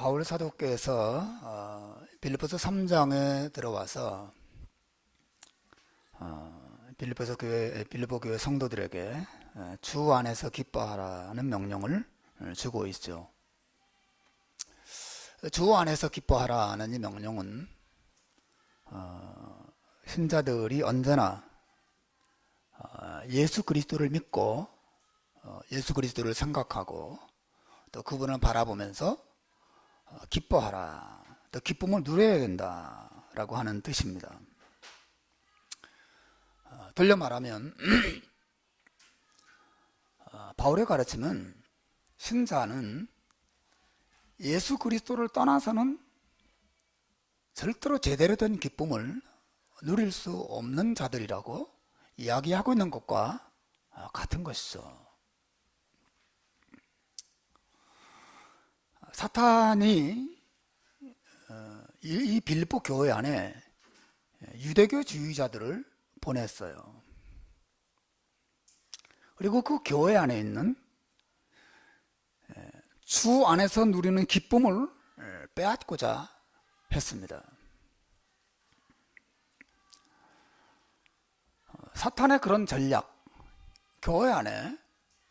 바울 사도께서 빌립보서 3장에 들어와서 빌립보 교회 성도들에게 주 안에서 기뻐하라는 명령을 주고 있죠. 주 안에서 기뻐하라는 이 명령은 신자들이 언제나 예수 그리스도를 믿고 예수 그리스도를 생각하고 또 그분을 바라보면서 기뻐하라, 또 기쁨을 누려야 된다라고 하는 뜻입니다. 돌려 말하면 바울의 가르침은 신자는 예수 그리스도를 떠나서는 절대로 제대로 된 기쁨을 누릴 수 없는 자들이라고 이야기하고 있는 것과 같은 것이죠. 사탄이 이 빌립보 교회 안에 유대교주의자들을 보냈어요. 그리고 그 교회 안에 있는 주 안에서 누리는 기쁨을 빼앗고자 했습니다. 사탄의 그런 전략, 교회 안에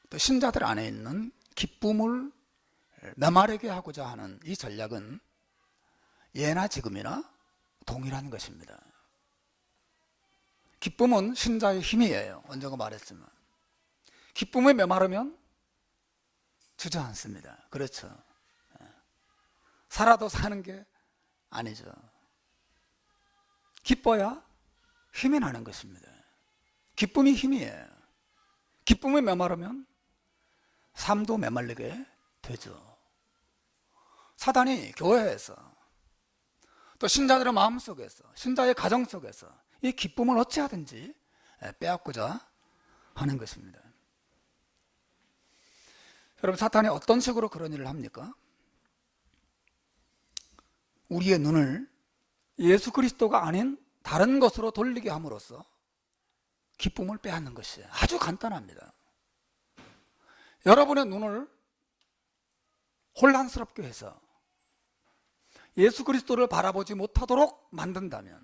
또 신자들 안에 있는 기쁨을 메마르게 하고자 하는 이 전략은 예나 지금이나 동일한 것입니다. 기쁨은 신자의 힘이에요. 언제가 말했지만 기쁨에 메마르면 주저앉습니다. 그렇죠. 살아도 사는 게 아니죠. 기뻐야 힘이 나는 것입니다. 기쁨이 힘이에요. 기쁨에 메마르면 삶도 메말리게 되죠. 사단이 교회에서 또 신자들의 마음속에서, 신자의 가정 속에서 이 기쁨을 어찌하든지 빼앗고자 하는 것입니다. 여러분, 사탄이 어떤 식으로 그런 일을 합니까? 우리의 눈을 예수 그리스도가 아닌 다른 것으로 돌리게 함으로써 기쁨을 빼앗는 것이에요. 아주 간단합니다. 여러분의 눈을 혼란스럽게 해서 예수 그리스도를 바라보지 못하도록 만든다면,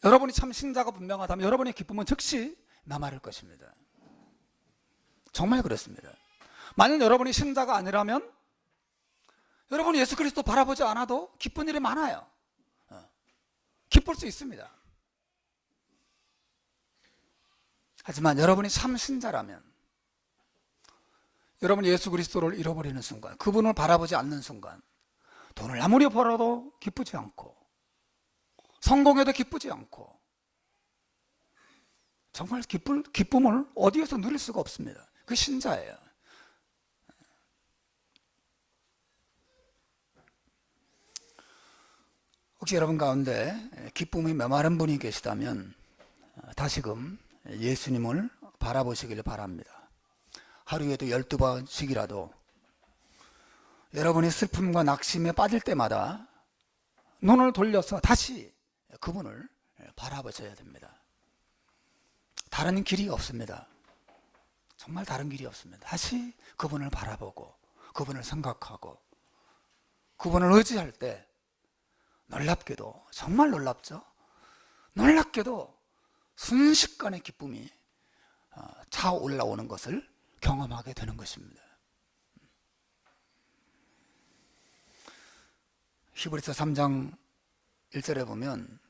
여러분이 참 신자가 분명하다면 여러분의 기쁨은 즉시 메마를 것입니다. 정말 그렇습니다. 만약 여러분이 신자가 아니라면 여러분이 예수 그리스도 바라보지 않아도 기쁜 일이 많아요. 기쁠 수 있습니다. 하지만 여러분이 참 신자라면, 여러분이 예수 그리스도를 잃어버리는 순간, 그분을 바라보지 않는 순간 돈을 아무리 벌어도 기쁘지 않고 성공해도 기쁘지 않고 정말 기쁨을 어디에서 누릴 수가 없습니다. 그 신자예요. 혹시 여러분 가운데 기쁨이 메마른 분이 계시다면 다시금 예수님을 바라보시길 바랍니다. 하루에도 12번씩이라도 여러분이 슬픔과 낙심에 빠질 때마다 눈을 돌려서 다시 그분을 바라보셔야 됩니다. 다른 길이 없습니다. 정말 다른 길이 없습니다. 다시 그분을 바라보고 그분을 생각하고 그분을 의지할 때 놀랍게도, 정말 놀랍죠? 놀랍게도 순식간에 기쁨이 차올라오는 것을 경험하게 되는 것입니다. 히브리서 3장 1절에 보면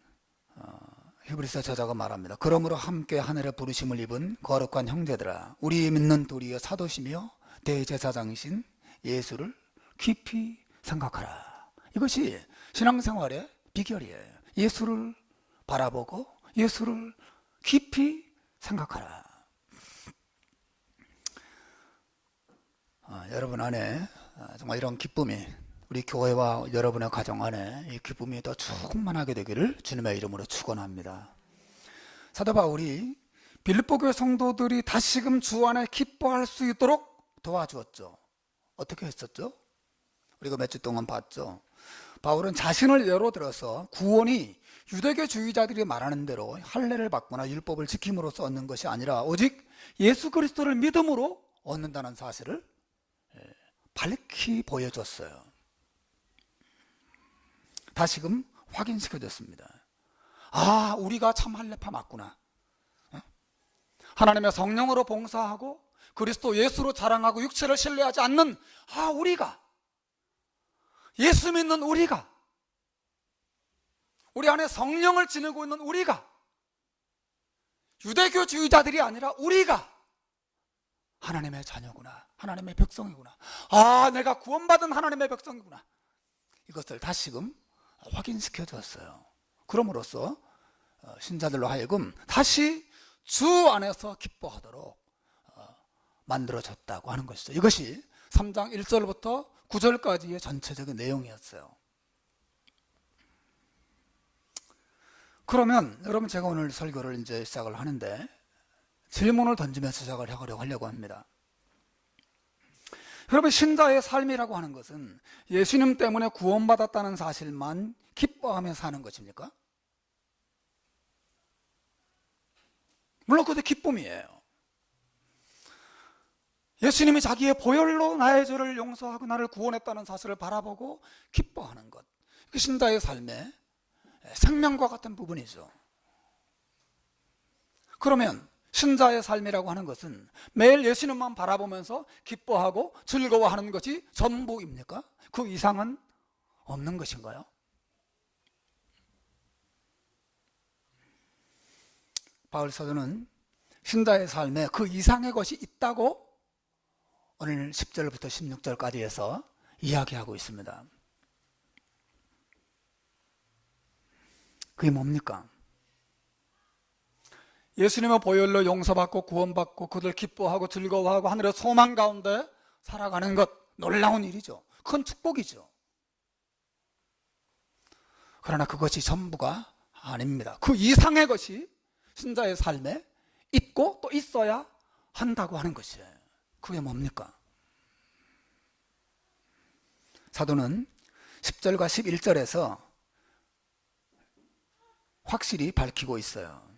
히브리서 저자가 말합니다. 그러므로 함께 하늘의 부르심을 입은 거룩한 형제들아, 우리 믿는 도리어 사도시며 대제사장이신 예수를 깊이 생각하라. 이것이 신앙생활의 비결이에요. 예수를 바라보고 예수를 깊이 생각하라. 여러분 안에 정말 이런 기쁨이, 우리 교회와 여러분의 가정 안에 이 기쁨이 더 충만하게 되기를 주님의 이름으로 축원합니다. 사도 바울이 빌립보 교회 성도들이 다시금 주 안에 기뻐할 수 있도록 도와주었죠. 어떻게 했었죠? 우리가 몇 주 동안 봤죠. 바울은 자신을 예로 들어서 구원이 유대교주의자들이 말하는 대로 할례를 받거나 율법을 지킴으로써 얻는 것이 아니라 오직 예수 그리스도를 믿음으로 얻는다는 사실을 밝히 보여줬어요. 다시금 확인시켜줬습니다. 아, 우리가 참 할례파 맞구나. 하나님의 성령으로 봉사하고 그리스도 예수로 자랑하고 육체를 신뢰하지 않는 우리가, 예수 믿는 우리가, 우리 안에 성령을 지니고 있는 우리가, 유대교주의자들이 아니라 우리가 하나님의 자녀구나, 하나님의 백성이구나, 내가 구원받은 하나님의 백성이구나, 이것을 다시금 확인시켜 줬어요. 그럼으로써 신자들로 하여금 다시 주 안에서 기뻐하도록 만들어졌다고 하는 것이죠. 이것이 3장 1절부터 9절까지의 전체적인 내용이었어요. 그러면 여러분, 제가 오늘 설교를 이제 시작을 하는데 질문을 던지면서 시작을 하려고 합니다. 여러분, 신자의 삶이라고 하는 것은 예수님 때문에 구원받았다는 사실만 기뻐하며 사는 것입니까? 물론 그것도 기쁨이에요. 예수님이 자기의 보혈로 나의 죄를 용서하고 나를 구원했다는 사실을 바라보고 기뻐하는 것, 그 신자의 삶의 생명과 같은 부분이죠. 그러면 신자의 삶이라고 하는 것은 매일 예수님만 바라보면서 기뻐하고 즐거워하는 것이 전부입니까? 그 이상은 없는 것인가요? 바울 사도는 신자의 삶에 그 이상의 것이 있다고 오늘 10절부터 16절까지 해서 이야기하고 있습니다. 그게 뭡니까? 예수님의 보혈로 용서받고 구원받고 그들 기뻐하고 즐거워하고 하늘의 소망 가운데 살아가는 것, 놀라운 일이죠. 큰 축복이죠. 그러나 그것이 전부가 아닙니다. 그 이상의 것이 신자의 삶에 있고 또 있어야 한다고 하는 것이에요. 그게 뭡니까? 사도는 10절과 11절에서 확실히 밝히고 있어요.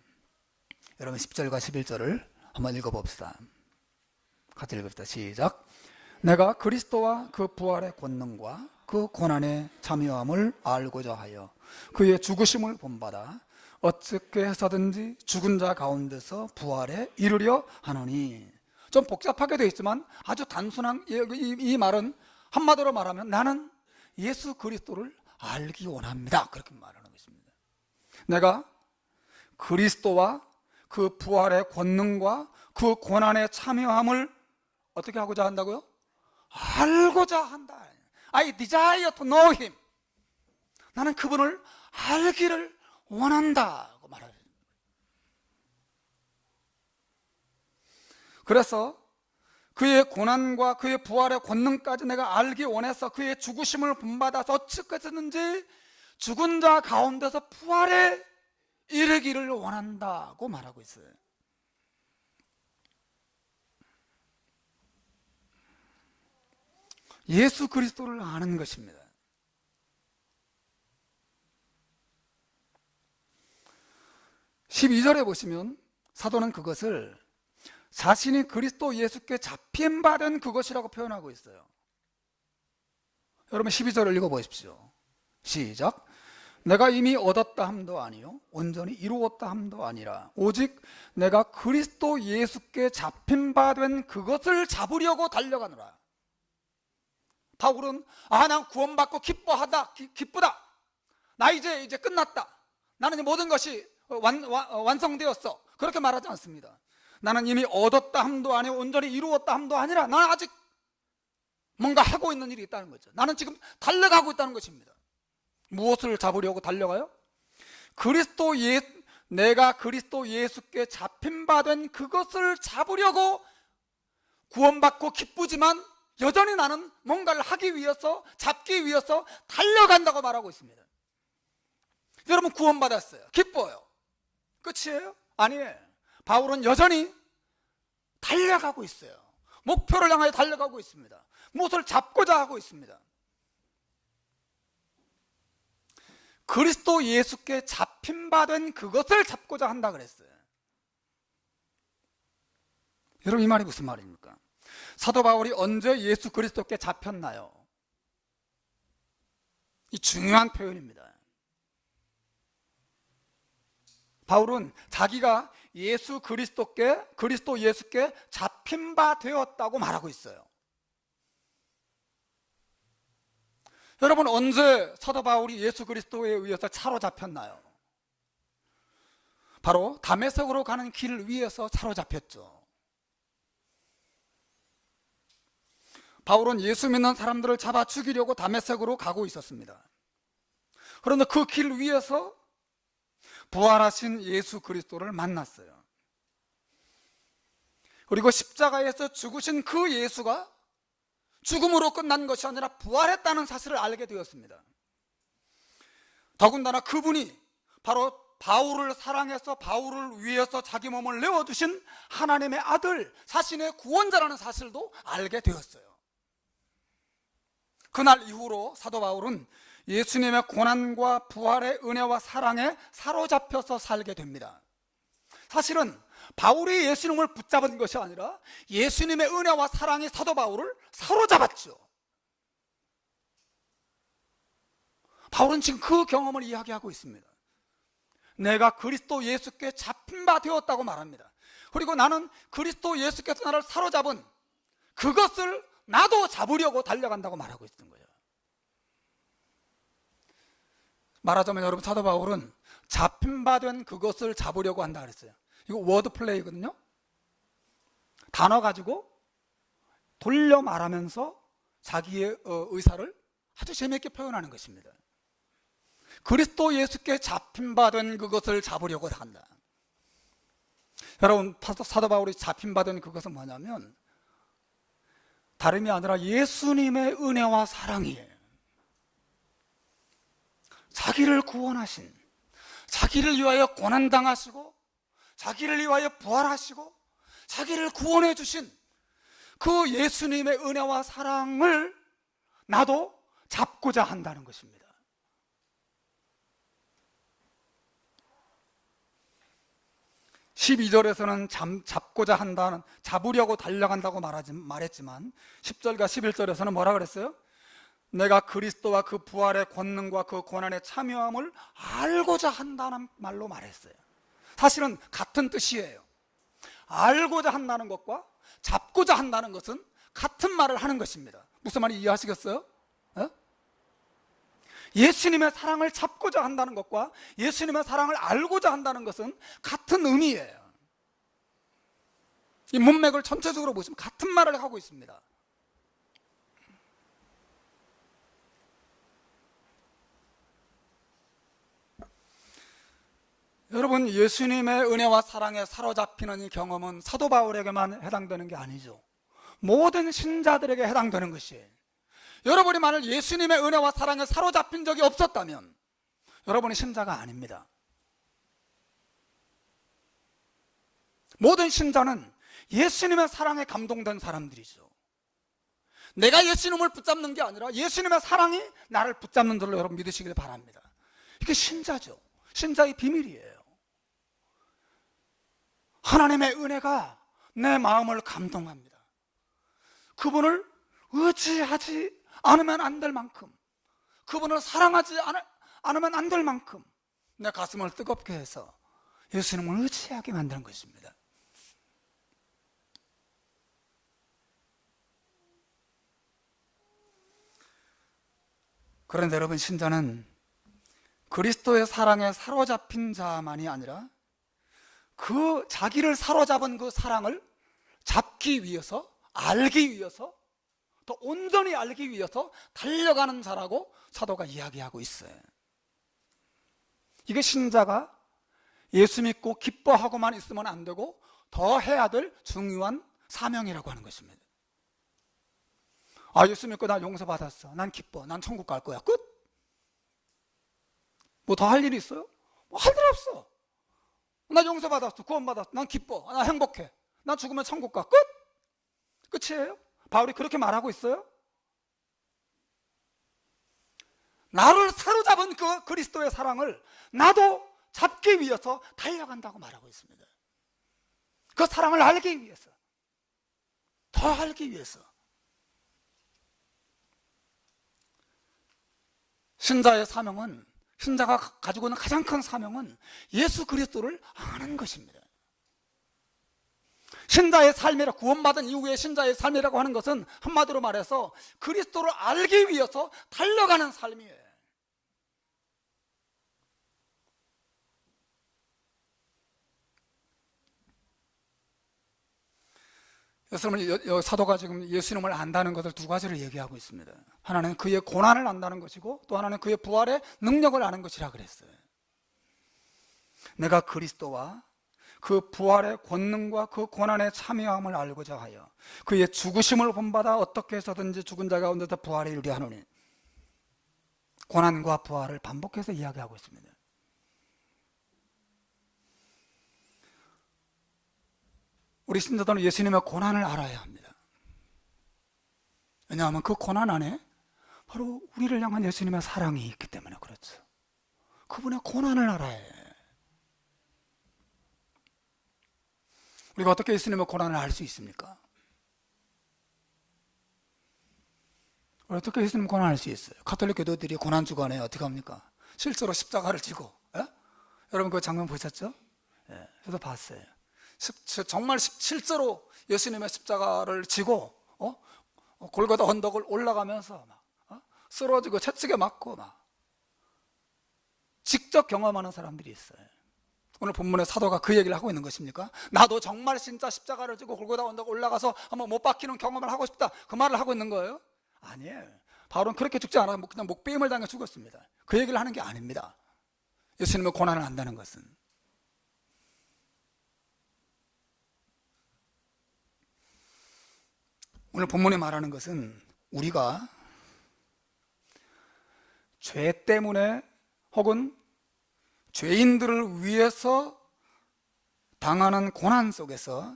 여러분, 10절과 11절을 한번 읽어봅시다. 같이 읽읍시다. 시작. 내가 그리스도와 그 부활의 권능과 그 고난의 참여함을 알고자 하여 그의 죽으심을 본받아 어떻게 해서든지 죽은 자 가운데서 부활에 이르려 하노니. 좀 복잡하게 되어 있지만 아주 단순한 이 말은 한마디로 말하면 나는 예수 그리스도를 알기 원합니다, 그렇게 말하는 것입니다. 내가 그리스도와 그 부활의 권능과 그 고난의 참여함을 어떻게 하고자 한다고요? 알고자 한다. I desire to know him. 나는 그분을 알기를 원한다고 말합니다. 그래서 그의 고난과 그의 부활의 권능까지 내가 알기 원해서 그의 죽으심을 본받아서 어떻게 해서든지 죽은 자 가운데서 부활에 이르기를 원한다고 말하고 있어요. 예수 그리스도를 아는 것입니다. (12절에) 보시면 사도는 그것을 자신이 그리스도 예수께 잡힌바된 그것이라고 표현하고 있어요. 여러분, 12절을 읽어보십시오. 시작. 내가 이미 얻었다 함도 아니요 온전히 이루었다 함도 아니라 오직 내가 그리스도 예수께 잡힌바된 그것을 잡으려고 달려가노라. 바울은 난 구원받고 기쁘다. 나 이제 끝났다. 나는 이제 모든 것이 완성되었어. 그렇게 말하지 않습니다. 나는 이미 얻었다 함도 아니고 온전히 이루었다 함도 아니라 나는 아직 뭔가 하고 있는 일이 있다는 거죠. 나는 지금 달려가고 있다는 것입니다. 무엇을 잡으려고 달려가요? 내가 그리스도 예수께 잡힌 바 된 그것을 잡으려고 구원받고 기쁘지만 여전히 나는 뭔가를 하기 위해서, 잡기 위해서 달려간다고 말하고 있습니다. 여러분, 구원받았어요. 기뻐요. 끝이에요? 아니에요. 바울은 여전히 달려가고 있어요. 목표를 향해 달려가고 있습니다. 무엇을 잡고자 하고 있습니다. 그리스도 예수께 잡힌 바 된 그것을 잡고자 한다 그랬어요. 여러분, 이 말이 무슨 말입니까? 사도 바울이 언제 예수 그리스도께 잡혔나요? 이 중요한 표현입니다. 바울은 자기가 그리스도 예수께 잡힌 바 되었다고 말하고 있어요. 여러분, 언제 사도 바울이 예수 그리스도에 의해서 차로 잡혔나요? 바로 다메섹으로 가는 길 위에서 차로 잡혔죠. 바울은 예수 믿는 사람들을 잡아 죽이려고 다메섹으로 가고 있었습니다. 그런데 그 길 위에서 부활하신 예수 그리스도를 만났어요. 그리고 십자가에서 죽으신 그 예수가 죽음으로 끝난 것이 아니라 부활했다는 사실을 알게 되었습니다. 더군다나 그분이 바로 바울을 사랑해서 바울을 위해서 자기 몸을 내어주신 하나님의 아들, 자신의 구원자라는 사실도 알게 되었어요. 그날 이후로 사도 바울은 예수님의 고난과 부활의 은혜와 사랑에 사로잡혀서 살게 됩니다. 사실은 바울이 예수님을 붙잡은 것이 아니라 예수님의 은혜와 사랑이 사도 바울을 사로잡았죠. 바울은 지금 그 경험을 이야기하고 있습니다. 내가 그리스도 예수께 잡힌 바 되었다고 말합니다. 그리고 나는 그리스도 예수께서 나를 사로잡은 그것을 나도 잡으려고 달려간다고 말하고 있는 거예요. 말하자면 여러분, 사도 바울은 잡힌 바 된 그것을 잡으려고 한다 그랬어요. 이거 워드 플레이거든요. 단어 가지고 돌려 말하면서 자기의 의사를 아주 재미있게 표현하는 것입니다. 그리스도 예수께 잡힌 바 된 그것을 잡으려고 한다. 여러분, 사도 바울이 잡힌 바 된 그것은 뭐냐면 다름이 아니라 예수님의 은혜와 사랑이에요. 자기를 구원하신, 자기를 위하여 고난당하시고 자기를 위하여 부활하시고 자기를 구원해 주신 그 예수님의 은혜와 사랑을 나도 잡고자 한다는 것입니다. (12절에서는) 잡고자 한다는, 잡으려고 달려간다고 말했지만 10절과 11절에서는 뭐라 그랬어요? 내가 그리스도와 그 부활의 권능과 그 고난의 참여함을 알고자 한다는 말로 말했어요. 사실은 같은 뜻이에요. 알고자 한다는 것과 잡고자 한다는 것은 같은 말을 하는 것입니다. 무슨 말인지 이해하시겠어요? 예수님의 사랑을 잡고자 한다는 것과 예수님의 사랑을 알고자 한다는 것은 같은 의미예요. 이 문맥을 전체적으로 보시면 같은 말을 하고 있습니다. 여러분, 예수님의 은혜와 사랑에 사로잡히는 이 경험은 사도 바울에게만 해당되는 게 아니죠. 모든 신자들에게 해당되는 것이에요. 여러분이 만일 예수님의 은혜와 사랑에 사로잡힌 적이 없었다면 여러분이 신자가 아닙니다. 모든 신자는 예수님의 사랑에 감동된 사람들이죠. 내가 예수님을 붙잡는 게 아니라 예수님의 사랑이 나를 붙잡는 줄로 여러분 믿으시길 바랍니다. 이게 신자죠. 신자의 비밀이에요. 하나님의 은혜가 내 마음을 감동합니다. 그분을 의지하지 않으면 안 될 만큼, 그분을 사랑하지 않으면 안 될 만큼 내 가슴을 뜨겁게 해서 예수님을 의지하게 만드는 것입니다. 그런데 여러분, 신자는 그리스도의 사랑에 사로잡힌 자만이 아니라 그 자기를 사로잡은 그 사랑을 잡기 위해서, 알기 위해서, 더 온전히 알기 위해서 달려가는 자라고 사도가 이야기하고 있어요. 이게 신자가 예수 믿고 기뻐하고만 있으면 안 되고 더 해야 될 중요한 사명이라고 하는 것입니다. 아, 예수 믿고 나 용서받았어, 난 기뻐, 난 천국 갈 거야, 끝. 뭐 더 할 일이 있어요? 뭐 할 일 없어. 나 용서받았어, 구원받았어, 난 기뻐, 나 행복해, 난 죽으면 천국 가, 끝. 끝이에요? 바울이 그렇게 말하고 있어요? 나를 사로잡은 그 그리스도의 사랑을 나도 잡기 위해서 달려간다고 말하고 있습니다. 그 사랑을 알기 위해서. 더 알기 위해서. 신자의 사명은, 신자가 가지고 있는 가장 큰 사명은 예수 그리스도를 아는 것입니다. 신자의 삶이라, 구원받은 이후의 신자의 삶이라고 하는 것은 한마디로 말해서 그리스도를 알기 위해서 달려가는 삶이에요. 여러분, 사도가 지금 예수님을 안다는 것을 두 가지를 얘기하고 있습니다. 하나는 그의 고난을 안다는 것이고, 또 하나는 그의 부활의 능력을 아는 것이라 그랬어요. 내가 그리스도와 그 부활의 권능과 그 고난의 참여함을 알고자 하여 그의 죽으심을 본받아 어떻게 해서든지 죽은 자 가운데서 부활에 이르게 하노니. 고난과 부활을 반복해서 이야기하고 있습니다. 우리 신자들은 예수님의 고난을 알아야 합니다. 왜냐하면 그 고난 안에 바로 우리를 향한 예수님의 사랑이 있기 때문에 그렇죠. 그분의 고난을 알아야 해요. 우리가 어떻게 예수님의 고난을 알 수 있습니까? 어떻게 예수님 고난을 알 수 있어요? 가톨릭 교도들이 고난 주간에 어떻게 합니까? 실제로 십자가를 지고, 예? 여러분 그 장면 보셨죠? 예, 저도 봤어요. 정말 실제로 예수님의 십자가를 지고 골고다 언덕을 올라가면서 막 쓰러지고 채찍에 맞고 막 직접 경험하는 사람들이 있어요. 오늘 본문의 사도가 그 얘기를 하고 있는 것입니까? 나도 정말 진짜 십자가를 지고 골고다 언덕 올라가서 한번 못 박히는 경험을 하고 싶다, 그 말을 하고 있는 거예요? 아니에요. 바울은 그렇게 죽지 않아 그냥 목베임을 당해 죽었습니다. 그 얘기를 하는 게 아닙니다. 예수님의 고난을 안다는 것은. 오늘 본문이 말하는 것은 우리가 죄 때문에 혹은 죄인들을 위해서 당하는 고난 속에서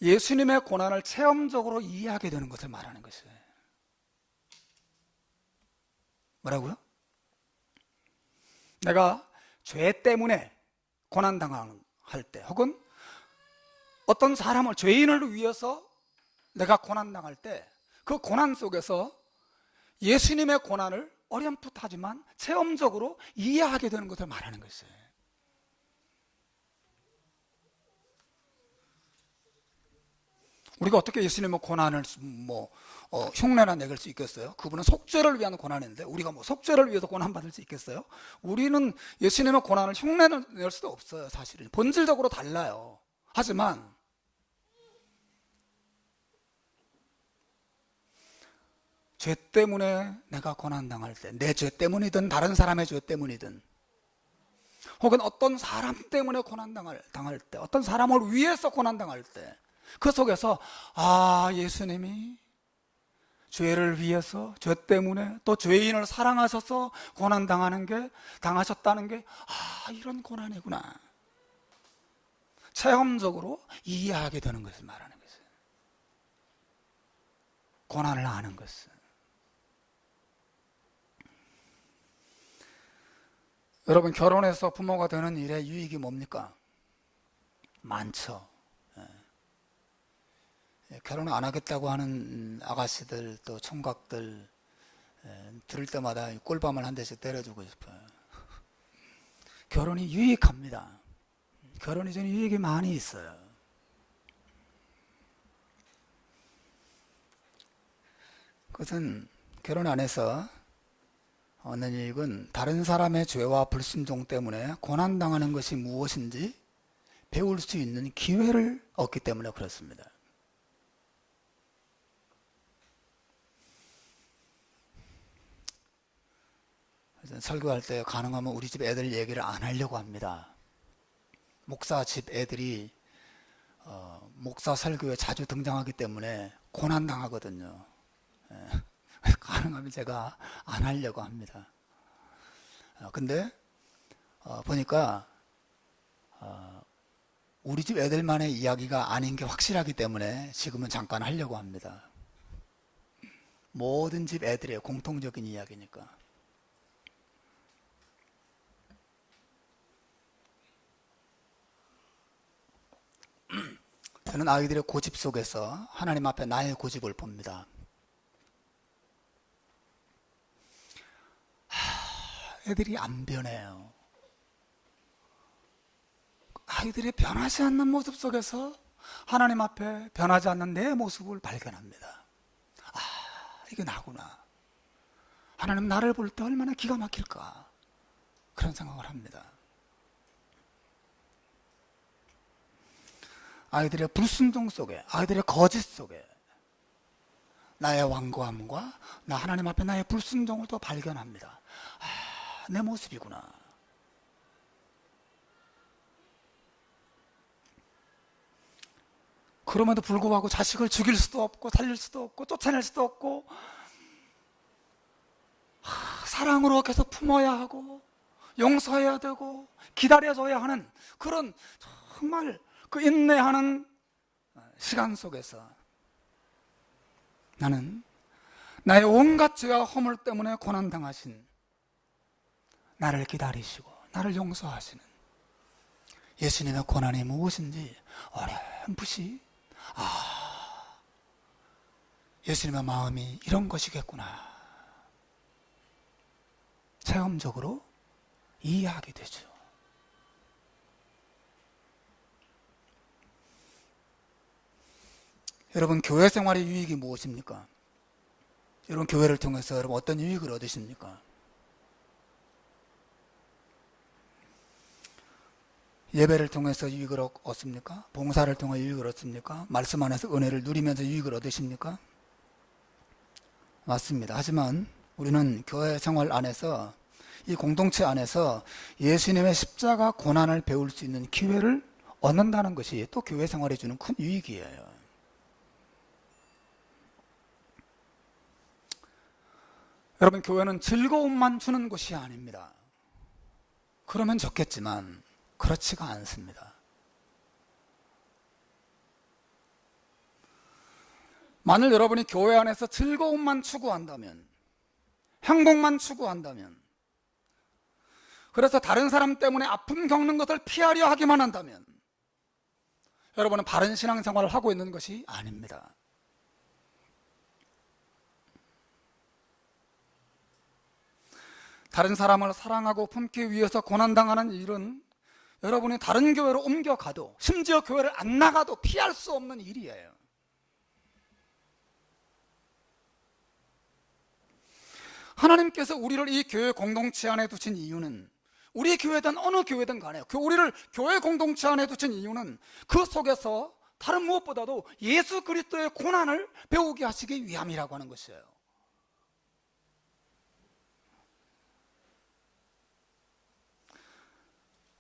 예수님의 고난을 체험적으로 이해하게 되는 것을 말하는 것이에요. 뭐라고요? 내가 죄 때문에 고난당할 때 혹은 어떤 사람을, 죄인을 위해서 내가 고난당할 때 그 고난 속에서 예수님의 고난을 어렴풋하지만 체험적으로 이해하게 되는 것을 말하는 것이에요. 우리가 어떻게 예수님의 고난을 흉내나 내길 수 있겠어요? 그분은 속죄를 위한 고난인데 우리가 속죄를 위해서 고난받을 수 있겠어요? 우리는 예수님의 고난을 흉내를 낼 수도 없어요. 사실은 본질적으로 달라요. 하지만 죄 때문에 내가 고난당할 때, 내 죄 때문이든 다른 사람의 죄 때문이든 혹은 어떤 사람 때문에 고난당할 때, 어떤 사람을 위해서 고난당할 때, 그 속에서 예수님이 죄를 위해서, 죄 때문에 또 죄인을 사랑하셔서 당하셨다는 게 이런 고난이구나, 체험적으로 이해하게 되는 것을 말하는 것이에요. 고난을 아는 것은. 여러분, 결혼해서 부모가 되는 일의 유익이 뭡니까? 많죠. 결혼 안 하겠다고 하는 아가씨들, 또 총각들 들을 때마다 꿀밤을 한 대씩 때려주고 싶어요. 결혼이 유익합니다. 결혼이 저는 유익이 많이 있어요. 그것은 결혼 안에서 얻는 이익은 다른 사람의 죄와 불순종 때문에 고난당하는 것이 무엇인지 배울 수 있는 기회를 얻기 때문에 그렇습니다. 설교할 때 가능하면 우리 집 애들 얘기를 안 하려고 합니다. 목사 집 애들이 목사 설교에 자주 등장하기 때문에 고난당하거든요. 가능하면 제가 안 하려고 합니다. 근데 보니까 우리 집 애들만의 이야기가 아닌 게 확실하기 때문에 지금은 잠깐 하려고 합니다. 모든 집 애들의 공통적인 이야기니까. 저는 아이들의 고집 속에서 하나님 앞에 나의 고집을 봅니다. 애들이 안 변해요. 아이들이 변하지 않는 모습 속에서 하나님 앞에 변하지 않는 내 모습을 발견합니다. 아, 이게 나구나. 하나님 나를 볼 때 얼마나 기가 막힐까, 그런 생각을 합니다. 아이들의 불순종 속에, 아이들의 거짓 속에 나의 완고함과 나 하나님 앞에 나의 불순종을 또 발견합니다. 아, 내 모습이구나. 그럼에도 불구하고 자식을 죽일 수도 없고 살릴 수도 없고 쫓아낼 수도 없고 사랑으로 계속 품어야 하고 용서해야 되고 기다려줘야 하는 그런 정말 그 인내하는 시간 속에서 나는 나의 온갖 죄와 허물 때문에 고난당하신 나를 기다리시고 나를 용서하시는 예수님의 고난이 무엇인지 어렴풋이 예수님의 마음이 이런 것이겠구나 체험적으로 이해하게 되죠. 여러분, 교회 생활의 유익이 무엇입니까? 여러분, 교회를 통해서 여러분 어떤 유익을 얻으십니까? 예배를 통해서 유익을 얻습니까? 봉사를 통해 유익을 얻습니까? 말씀 안에서 은혜를 누리면서 유익을 얻으십니까? 맞습니다. 하지만 우리는 교회 생활 안에서 이 공동체 안에서 예수님의 십자가 고난을 배울 수 있는 기회를 얻는다는 것이 또 교회 생활에 주는 큰 유익이에요. 여러분, 교회는 즐거움만 주는 곳이 아닙니다. 그러면 좋겠지만 그렇지가 않습니다. 만일 여러분이 교회 안에서 즐거움만 추구한다면, 행복만 추구한다면, 그래서 다른 사람 때문에 아픔 겪는 것을 피하려 하기만 한다면 여러분은 바른 신앙생활을 하고 있는 것이 아닙니다. 다른 사람을 사랑하고 품기 위해서 고난당하는 일은 여러분이 다른 교회로 옮겨가도 심지어 교회를 안 나가도 피할 수 없는 일이에요. 하나님께서 우리를 이 교회 공동체 안에 두신 이유는 우리 교회든 어느 교회든 간에 우리를 교회 공동체 안에 두신 이유는 그 속에서 다른 무엇보다도 예수 그리스도의 고난을 배우게 하시기 위함이라고 하는 것이에요.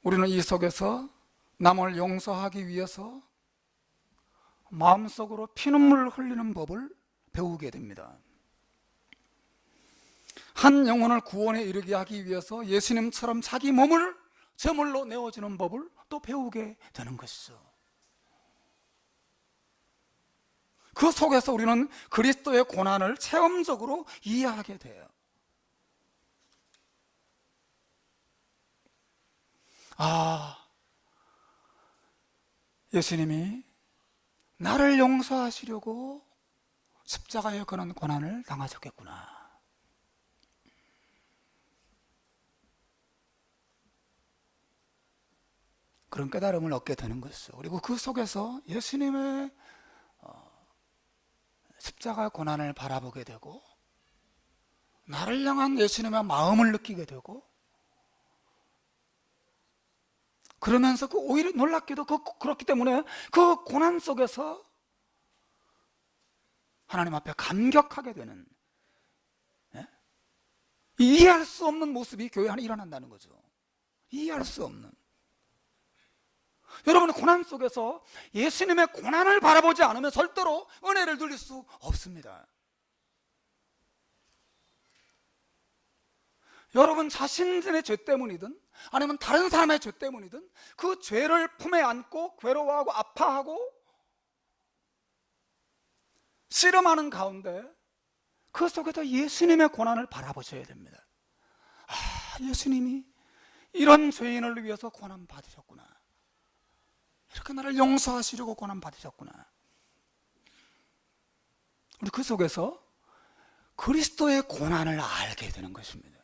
우리는 이 속에서 남을 용서하기 위해서 마음속으로 피눈물을 흘리는 법을 배우게 됩니다. 한 영혼을 구원에 이르게 하기 위해서 예수님처럼 자기 몸을 제물로 내어주는 법을 또 배우게 되는 것이죠. 그 속에서 우리는 그리스도의 고난을 체험적으로 이해하게 돼요. 예수님이 나를 용서하시려고 십자가에 그런 고난을 당하셨겠구나. 그런 깨달음을 얻게 되는 것이죠. 그리고 그 속에서 예수님의 십자가 고난을 바라보게 되고 나를 향한 예수님의 마음을 느끼게 되고 그러면서 오히려 놀랍게도 그렇기 때문에 그 고난 속에서 하나님 앞에 감격하게 되는 이해할 수 없는 모습이 교회 안에 일어난다는 거죠. 이해할 수 없는. 여러분은 고난 속에서 예수님의 고난을 바라보지 않으면 절대로 은혜를 누릴 수 없습니다. 여러분 자신의 죄 때문이든 아니면 다른 사람의 죄 때문이든 그 죄를 품에 안고 괴로워하고 아파하고 씨름하는 가운데 그 속에서 예수님의 고난을 바라보셔야 됩니다. 예수님이 이런 죄인을 위해서 고난 받으셨구나. 그렇게 나를 용서하시려고 고난 받으셨구나. 우리 그 속에서 그리스도의 고난을 알게 되는 것입니다.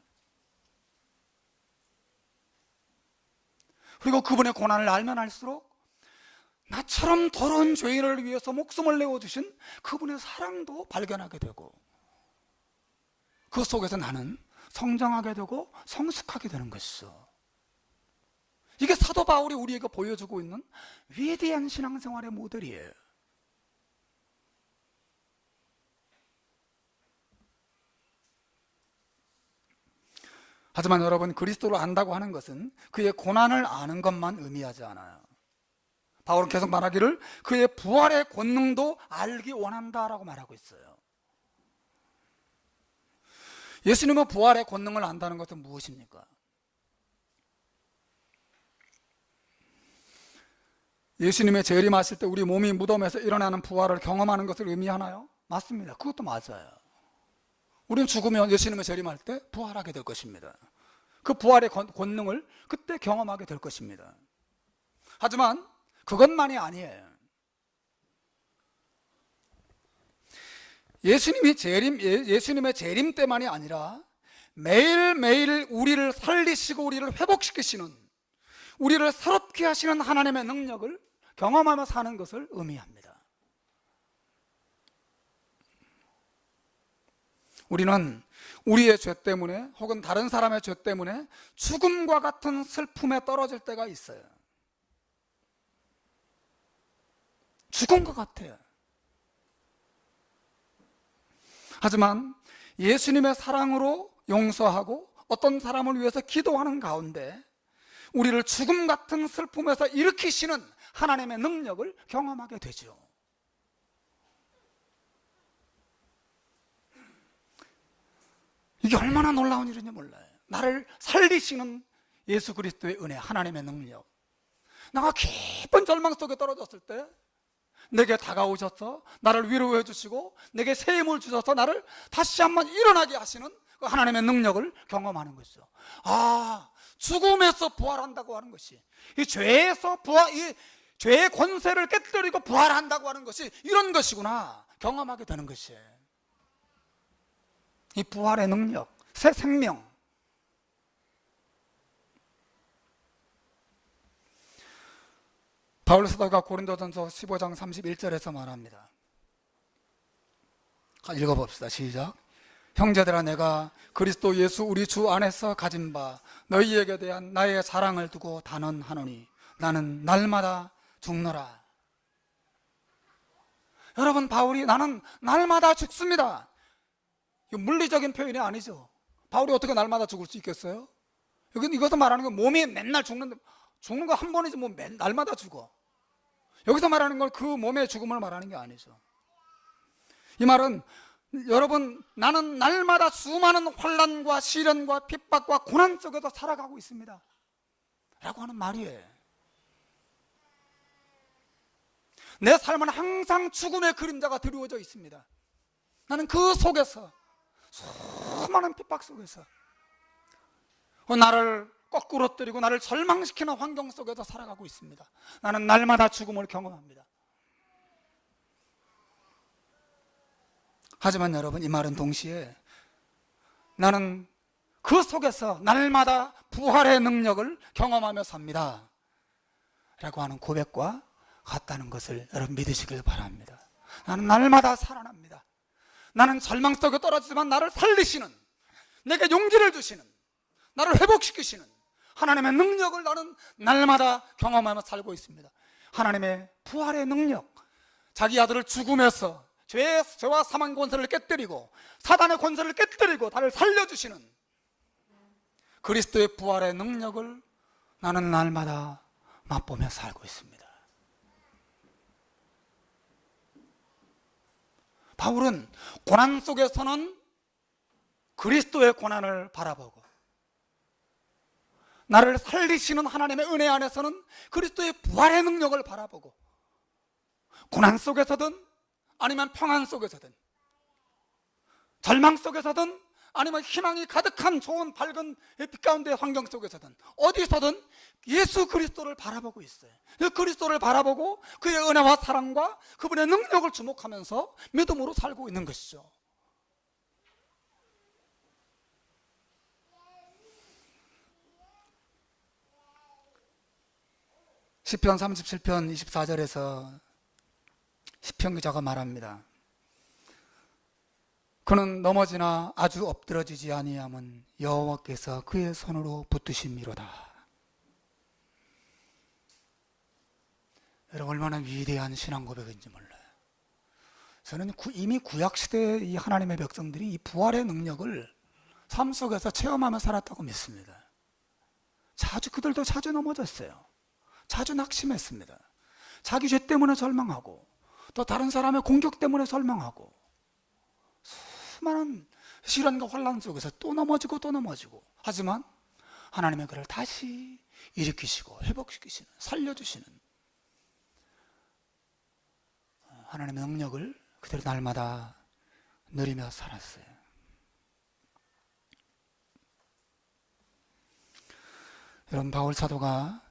그리고 그분의 고난을 알면 알수록 나처럼 더러운 죄인을 위해서 목숨을 내어주신 그분의 사랑도 발견하게 되고, 그 속에서 나는 성장하게 되고 성숙하게 되는 것이죠. 이게 사도 바울이 우리에게 보여주고 있는 위대한 신앙생활의 모델이에요. 하지만 여러분, 그리스도를 안다고 하는 것은 그의 고난을 아는 것만 의미하지 않아요. 바울은 계속 말하기를 그의 부활의 권능도 알기 원한다라고 말하고 있어요. 예수님의 부활의 권능을 안다는 것은 무엇입니까? 예수님의 재림하실 때 우리 몸이 무덤에서 일어나는 부활을 경험하는 것을 의미하나요? 맞습니다. 그것도 맞아요. 우리는 죽으면 예수님의 재림할 때 부활하게 될 것입니다. 그 부활의 권능을 그때 경험하게 될 것입니다. 하지만 그것만이 아니에요. 예수님의 재림 때만이 아니라 매일매일 우리를 살리시고 우리를 회복시키시는, 우리를 새롭게 하시는 하나님의 능력을 경험하며 사는 것을 의미합니다. 우리는 우리의 죄 때문에 혹은 다른 사람의 죄 때문에 죽음과 같은 슬픔에 떨어질 때가 있어요. 죽은 것 같아요. 하지만 예수님의 사랑으로 용서하고 어떤 사람을 위해서 기도하는 가운데 우리를 죽음 같은 슬픔에서 일으키시는 하나님의 능력을 경험하게 되죠. 이게 얼마나 놀라운 일인지 몰라요. 나를 살리시는 예수 그리스도의 은혜, 하나님의 능력. 내가 깊은 절망 속에 떨어졌을 때 내게 다가오셔서 나를 위로해 주시고 내게 새 힘을 주셔서 나를 다시 한번 일어나게 하시는 그 하나님의 능력을 경험하는 것이죠. 아, 죽음에서 부활한다고 하는 것이, 이 죄에서 이 죄의 권세를 깨뜨리고 부활한다고 하는 것이 이런 것이구나 경험하게 되는 것이에요. 이 부활의 능력, 새 생명. 바울 사도가 고린도전서 15장 31절에서 말합니다. 읽어봅시다. 시작. 형제들아, 내가 그리스도 예수 우리 주 안에서 가진 바 너희에게 대한 나의 사랑을 두고 단언하노니 나는 날마다 죽노라. 여러분, 바울이 나는 날마다 죽습니다. 이거 물리적인 표현이 아니죠. 바울이 어떻게 날마다 죽을 수 있겠어요? 이것도 말하는 건 몸이 맨날 죽는 거 한 번이지 뭐 날마다 죽어. 여기서 말하는 건 그 몸의 죽음을 말하는 게 아니죠. 이 말은 여러분, 나는 날마다 수많은 환난과 시련과 핍박과 고난 속에서 살아가고 있습니다 라고 하는 말이에요. 내 삶은 항상 죽음의 그림자가 드리워져 있습니다. 나는 그 속에서, 수많은 핍박 속에서 나를 거꾸로 때리고 나를 절망시키는 환경 속에서 살아가고 있습니다. 나는 날마다 죽음을 경험합니다. 하지만 여러분, 이 말은 동시에 나는 그 속에서 날마다 부활의 능력을 경험하며 삽니다 라고 하는 고백과 같다는 것을 여러분 믿으시길 바랍니다. 나는 날마다 살아납니다. 나는 절망 속에 떨어지지만 나를 살리시는, 내게 용기를 주시는, 나를 회복시키시는 하나님의 능력을 나는 날마다 경험하며 살고 있습니다. 하나님의 부활의 능력, 자기 아들을 죽음에서 죄와 사망 권세를 깨뜨리고 사단의 권세를 깨뜨리고 나를 살려주시는 그리스도의 부활의 능력을 나는 날마다 맛보며 살고 있습니다. 바울은 고난 속에서는 그리스도의 고난을 바라보고 나를 살리시는 하나님의 은혜 안에서는 그리스도의 부활의 능력을 바라보고 고난 속에서든 아니면 평안 속에서든 절망 속에서든 아니면 희망이 가득한 좋은 밝은 빛 가운데 환경 속에서든 어디서든 예수 그리스도를 바라보고 있어요. 그 그리스도를 바라보고 그의 은혜와 사랑과 그분의 능력을 주목하면서 믿음으로 살고 있는 것이죠. 시편 37편 24절에서 시편 기자가 말합니다. 그는 넘어지나 아주 엎드러지지 아니함은 여호와께서 그의 손으로 붙드심이로다. 여러분, 얼마나 위대한 신앙 고백인지 몰라요. 저는 이미 구약시대의 이 하나님의 백성들이 이 부활의 능력을 삶 속에서 체험하며 살았다고 믿습니다. 그들도 자주 넘어졌어요. 자주 낙심했습니다. 자기 죄 때문에 절망하고, 또 다른 사람의 공격 때문에 절망하고, 수많은 시련과 환난 속에서 또 넘어지고 또 넘어지고, 하지만 하나님의 그를 다시 일으키시고 회복시키시는, 살려주시는 하나님의 능력을 그대로 날마다 누리며 살았어요. 여러분, 바울 사도가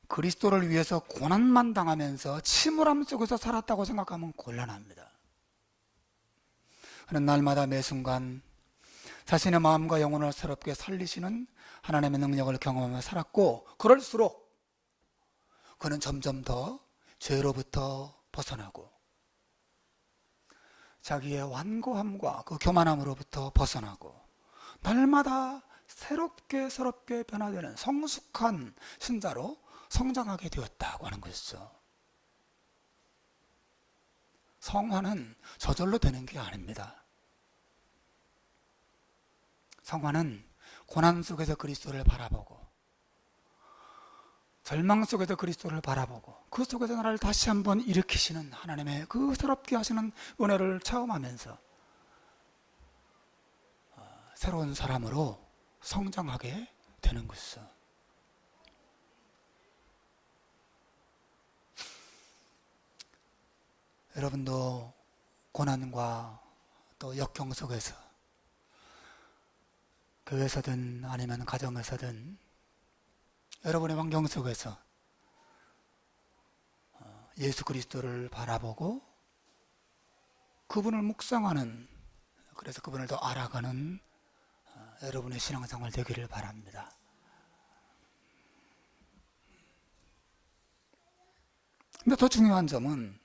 그리스도를 위해서 고난만 당하면서 침울함 속에서 살았다고 생각하면 곤란합니다. 그는 날마다 매 순간 자신의 마음과 영혼을 새롭게 살리시는 하나님의 능력을 경험하며 살았고, 그럴수록 그는 점점 더 죄로부터 벗어나고 자기의 완고함과 그 교만함으로부터 벗어나고 날마다 새롭게 변화되는 성숙한 신자로 성장하게 되었다고 하는 것이죠. 성화는 저절로 되는 게 아닙니다. 성화는 고난 속에서 그리스도를 바라보고, 절망 속에서 그리스도를 바라보고, 그 속에서 나를 다시 한번 일으키시는 하나님의 그 새롭게 하시는 은혜를 체험하면서 새로운 사람으로 성장하게 되는 것이죠. 여러분도 고난과 또 역경 속에서, 교회에서든 아니면 가정에서든 여러분의 환경 속에서 예수 그리스도를 바라보고 그분을 묵상하는, 그래서 그분을 더 알아가는 여러분의 신앙생활 되기를 바랍니다. 근데 더 중요한 점은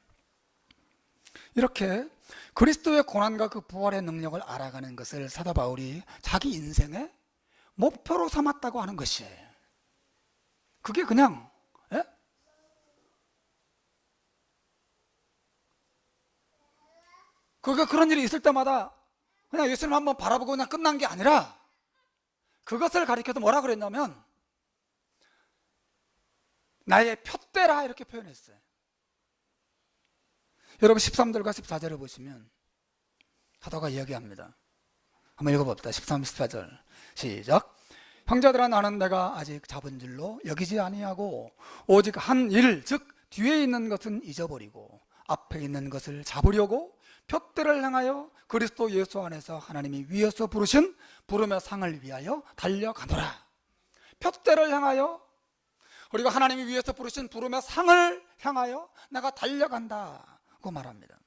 이렇게 그리스도의 고난과 그 부활의 능력을 알아가는 것을 사도 바울이 자기 인생의 목표로 삼았다고 하는 것이에요. 그게 그냥 그러니까 그런 일이 있을 때마다 그냥 예수님 한번 바라보고 그냥 끝난 게 아니라, 그것을 가리켜서 뭐라 그랬냐면 나의 표대라 이렇게 표현했어요. 여러분 13절과 14절을 보시면 사도가 이야기합니다. 한번 읽어봅시다. 13, 14절 시작. 형제들아, 나는 내가 아직 잡은 줄로 여기지 아니하고 오직 한 일, 즉 뒤에 있는 것은 잊어버리고 앞에 있는 것을 잡으려고 표대를 향하여 그리스도 예수 안에서 하나님이 위에서 부르신 부름의 상을 위하여 달려가노라. 표대를 향하여, 그리고 하나님이 위에서 부르신 부름의 상을 향하여 내가 달려간다고 말합니다.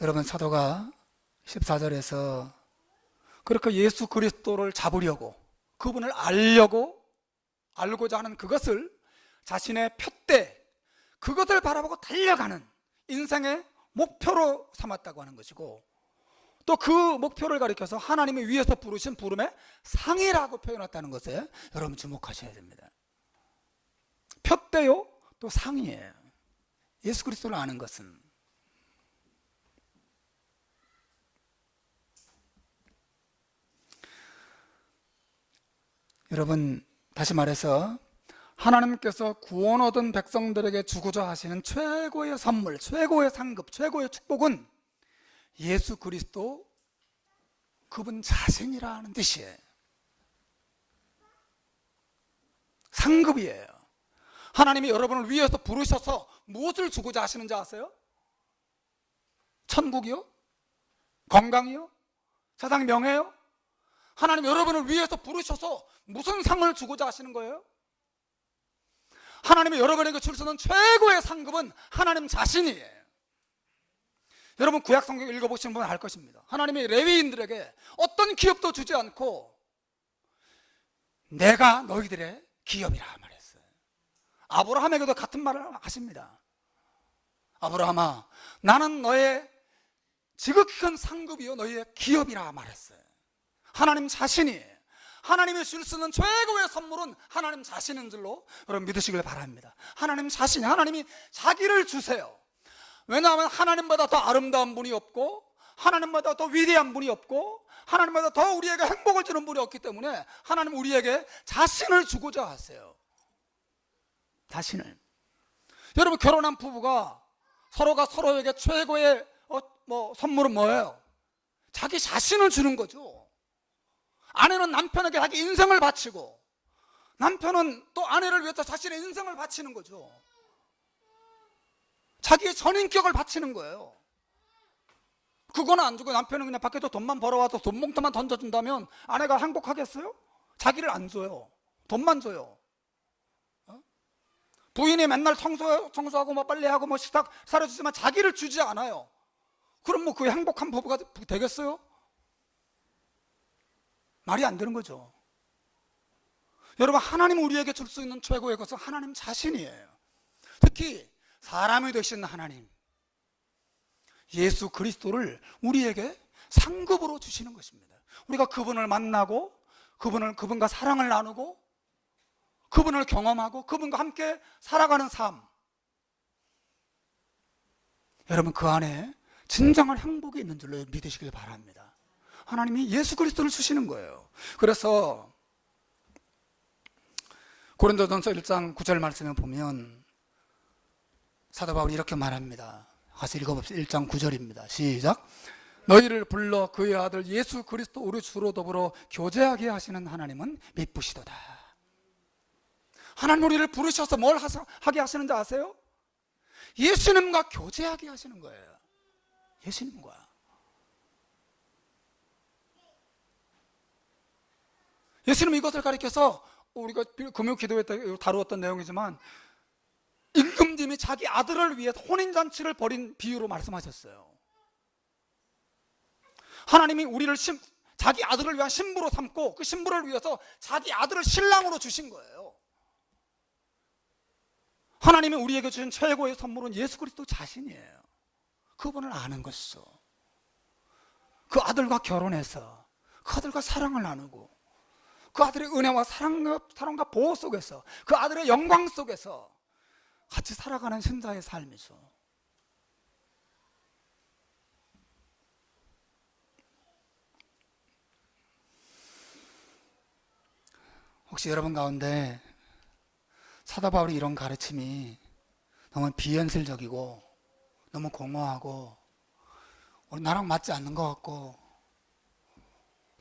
여러분, 사도가 14절에서 그렇게 예수 그리스도를 잡으려고, 그분을 알고자 하는 그것을 자신의 표대, 그것을 바라보고 달려가는 인생의 목표로 삼았다고 하는 것이고, 또 그 목표를 가리켜서 하나님이 위에서 부르신 부름의 상이라고 표현했다는 것에 여러분 주목하셔야 됩니다. 표대요, 또 상이에요. 예수 그리스도를 아는 것은. 여러분, 다시 말해서 하나님께서 구원 얻은 백성들에게 주고자 하시는 최고의 선물, 최고의 상급, 최고의 축복은 예수 그리스도 그분 자신이라는 뜻이에요. 상급이에요. 하나님이 여러분을 위해서 부르셔서 무엇을 주고자 하시는지 아세요? 천국이요? 건강이요? 세상 명예요? 하나님 여러분을 위해서 부르셔서 무슨 상을 주고자 하시는 거예요? 하나님이 여러분에게 줄 수 있는 최고의 상급은 하나님 자신이에요. 여러분 구약 성경 읽어보시면 보면 알 것입니다. 하나님이 레위인들에게 어떤 기업도 주지 않고 내가 너희들의 기업이라 말했어요. 아브라함에게도 같은 말을 하십니다. 아브라함아, 나는 너의 지극히 큰 상급이요 너희의 기업이라 말했어요. 하나님 자신이, 하나님이 줄 수 있는 최고의 선물은 하나님 자신인 줄로 여러분 믿으시길 바랍니다. 하나님 자신이, 하나님이 자기를 주세요. 왜냐하면 하나님보다 더 아름다운 분이 없고, 하나님보다 더 위대한 분이 없고, 하나님보다 더 우리에게 행복을 주는 분이 없기 때문에 하나님 우리에게 자신을 주고자 하세요. 자신을. 여러분 결혼한 부부가 서로가 서로에게 최고의 선물은 뭐예요? 자기 자신을 주는 거죠. 아내는 남편에게 자기 인생을 바치고, 남편은 또 아내를 위해서 자신의 인생을 바치는 거죠. 자기의 전인격을 바치는 거예요. 그거는 안 주고 남편은 그냥 밖에서 돈만 벌어와서 돈 봉투만 던져준다면 아내가 행복하겠어요? 자기를 안 줘요. 돈만 줘요. 부인이 맨날 청소하고 뭐 빨래하고 뭐 식탁 사려주지만 자기를 주지 않아요. 그럼 뭐 그 행복한 부부가 되겠어요? 말이 안 되는 거죠. 여러분 하나님 우리에게 줄 수 있는 최고의 것은 하나님 자신이에요. 특히 사람이 되신 하나님 예수 그리스도를 우리에게 상급으로 주시는 것입니다. 우리가 그분을 만나고 그분과 사랑을 나누고 그분을 경험하고 그분과 함께 살아가는 삶, 여러분 그 안에 진정한 행복이 있는 줄로 믿으시길 바랍니다. 하나님이 예수 그리스도를 주시는 거예요. 그래서 고린도전서 1장 9절 말씀에 보면 사도 바울이 이렇게 말합니다. 같이 읽어봅시다. 1장 9절입니다. 시작. 너희를 불러 그의 아들 예수 그리스도 우리 주로 더불어 교제하게 하시는 하나님은 미쁘시도다. 하나님 우리를 부르셔서 뭘 하게 하시는지 아세요? 예수님과 교제하게 하시는 거예요. 예수님과. 예수님은 이것을 가리켜서 우리가 금요 기도회 때 다루었던 내용이지만 임금님이 자기 아들을 위해서 혼인잔치를 벌인 비유로 말씀하셨어요. 하나님이 우리를 자기 아들을 위한 신부로 삼고 그 신부를 위해서 자기 아들을 신랑으로 주신 거예요. 하나님이 우리에게 주신 최고의 선물은 예수 그리스도 자신이에요. 그분을 아는 것이죠. 그 아들과 결혼해서 그 아들과 사랑을 나누고 그 아들의 은혜와 사랑과 보호 속에서 그 아들의 영광 속에서 같이 살아가는 신자의 삶이죠. 혹시 여러분 가운데 사도 바울이 이런 가르침이 너무 비현실적이고 너무 공허하고 나랑 맞지 않는 것 같고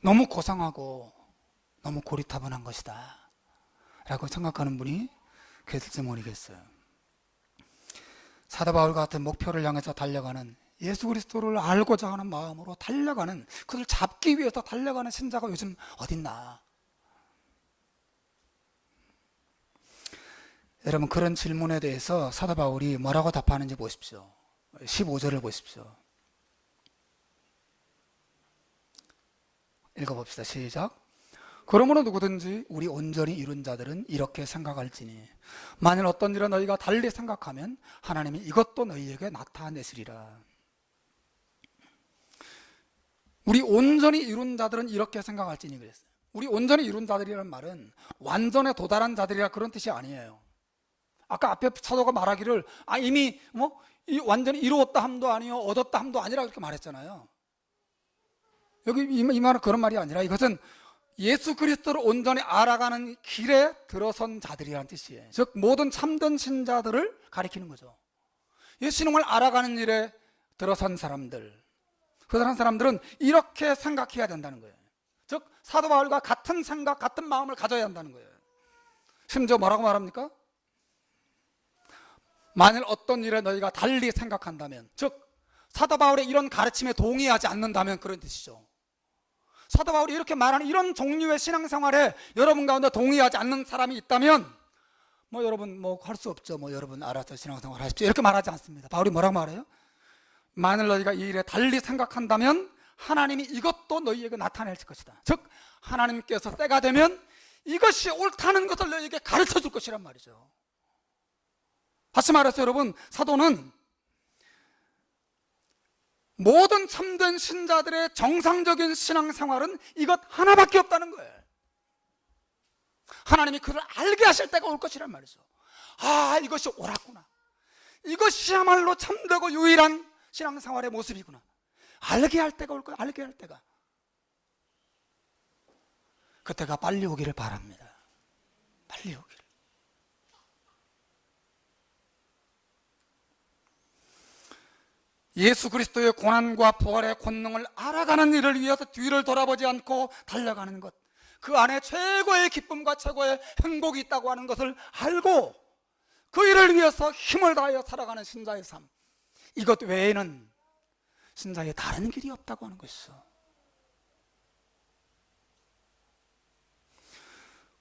너무 고상하고 너무 고리타분한 것이다 라고 생각하는 분이 계실지 모르겠어요. 사도 바울 같은 목표를 향해서 달려가는, 예수 그리스도를 알고자 하는 마음으로 달려가는, 그를 잡기 위해서 달려가는 신자가 요즘 어딨나. 여러분 그런 질문에 대해서 사도 바울이 뭐라고 답하는지 보십시오. 15절을 보십시오. 읽어봅시다. 시작. 그러므로 누구든지 우리 온전히 이룬 자들은 이렇게 생각할지니 만일 어떤 일을 너희가 달리 생각하면 하나님이 이것도 너희에게 나타내시리라. 우리 온전히 이룬 자들은 이렇게 생각할지니 그랬어요. 우리 온전히 이룬 자들이라는 말은 완전에 도달한 자들이라 그런 뜻이 아니에요. 아까 앞에 사도가 말하기를 이미 이 완전히 이루었다 함도 아니요 얻었다 함도 아니라 그렇게 말했잖아요. 여기 이 말은 그런 말이 아니라 이것은 예수 그리스도를 온전히 알아가는 길에 들어선 자들이라는 뜻이에요. 즉 모든 참된 신자들을 가리키는 거죠. 예수님을 알아가는 일에 들어선 사람들, 그런 사람들은 이렇게 생각해야 된다는 거예요. 즉 사도 바울과 같은 생각, 같은 마음을 가져야 한다는 거예요. 심지어 뭐라고 말합니까? 만일 어떤 일에 너희가 달리 생각한다면, 즉 사도 바울의 이런 가르침에 동의하지 않는다면 그런 뜻이죠. 사도 바울이 이렇게 말하는 이런 종류의 신앙생활에 여러분 가운데 동의하지 않는 사람이 있다면 여러분 할 수 없죠. 여러분 알아서 신앙생활 하십시오. 이렇게 말하지 않습니다. 바울이 뭐라고 말해요? 만일 너희가 이 일에 달리 생각한다면 하나님이 이것도 너희에게 나타낼 것이다. 즉 하나님께서 때가 되면 이것이 옳다는 것을 너희에게 가르쳐 줄 것이란 말이죠. 다시 말해서 여러분, 사도는 모든 참된 신자들의 정상적인 신앙생활은 이것 하나밖에 없다는 거예요. 하나님이 그를 알게 하실 때가 올 것이란 말이죠. 이것이 옳았구나, 이것이야말로 참되고 유일한 신앙생활의 모습이구나, 알게 할 때가 올 거예요. 알게 할 때가. 그때가 빨리 오기를 바랍니다. 빨리 오기를. 예수 그리스도의 고난과 부활의 권능을 알아가는 일을 위해서 뒤를 돌아보지 않고 달려가는 것, 그 안에 최고의 기쁨과 최고의 행복이 있다고 하는 것을 알고 그 일을 위해서 힘을 다하여 살아가는 신자의 삶, 이것 외에는 신자의 다른 길이 없다고 하는 것이죠.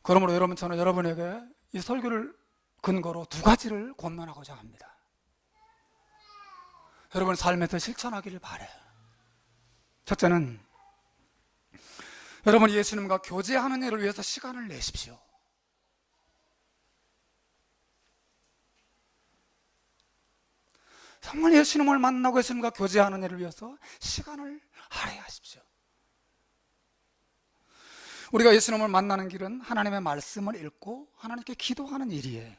그러므로 여러분, 저는 여러분에게 이 설교를 근거로 두 가지를 권면하고자 합니다. 여러분 삶에서 실천하기를 바라요. 첫째는 여러분 예수님과 교제하는 일을 위해서 시간을 내십시오. 정말 예수님을 만나고 예수님과 교제하는 일을 위해서 시간을 할애하십시오. 우리가 예수님을 만나는 길은 하나님의 말씀을 읽고 하나님께 기도하는 일이에요.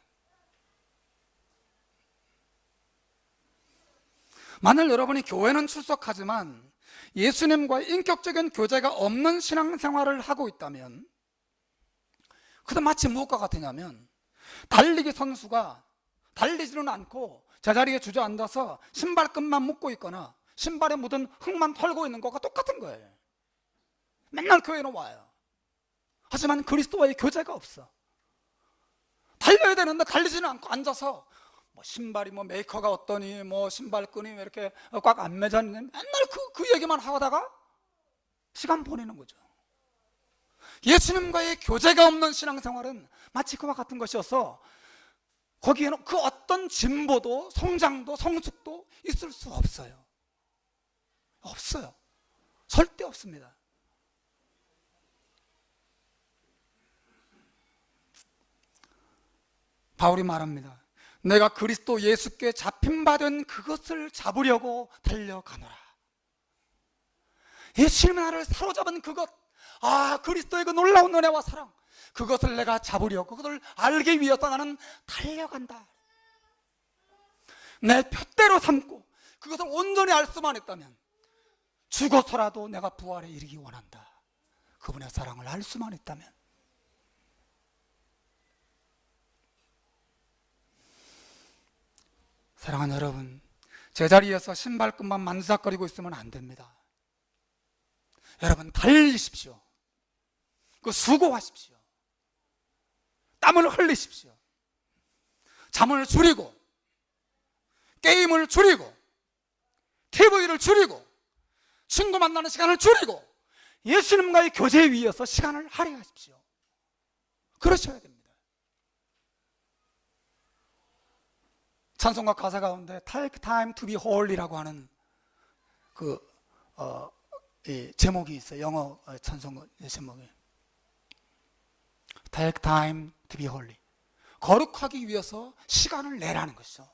만일 여러분이 교회는 출석하지만 예수님과의 인격적인 교제가 없는 신앙생활을 하고 있다면 그건 마치 무엇과 같으냐면 달리기 선수가 달리지는 않고 제자리에 주저앉아서 신발끈만 묶고 있거나 신발에 묻은 흙만 털고 있는 것과 똑같은 거예요. 맨날 교회는 와요. 하지만 그리스도와의 교제가 없어. 달려야 되는데 달리지는 않고 앉아서 신발이 메이커가 어떠니, 신발끈이 왜 이렇게 꽉 안 매졌니, 맨날 그 얘기만 하다가 시간 보내는 거죠. 예수님과의 교제가 없는 신앙생활은 마치 그와 같은 것이어서 거기에는 그 어떤 진보도 성장도 성숙도 있을 수 없어요. 없어요. 절대 없습니다. 바울이 말합니다. 내가 그리스도 예수께 잡힌 바 된 그것을 잡으려고 달려가노라. 예수님의 나를 사로잡은 그것, 그리스도의 그 놀라운 은혜와 사랑, 그것을 내가 잡으려고, 그것을 알기 위해서 나는 달려간다. 내 푯대로 삼고 그것을 온전히 알 수만 있다면 죽어서라도 내가 부활에 이르기 원한다. 그분의 사랑을 알 수만 있다면. 사랑하는 여러분, 제자리에서 신발끈만 만지작거리고 있으면 안 됩니다. 여러분 달리십시오. 수고하십시오. 땀을 흘리십시오. 잠을 줄이고 게임을 줄이고 TV를 줄이고 친구 만나는 시간을 줄이고 예수님과의 교제 위에서 시간을 할애하십시오. 그러셔야 됩니다. 찬송가 가사 가운데 Take time to be holy라고 하는 이 제목이 있어요. 영어 찬송가 제목이 Take time to be holy. 거룩하기 위해서 시간을 내라는 것이죠.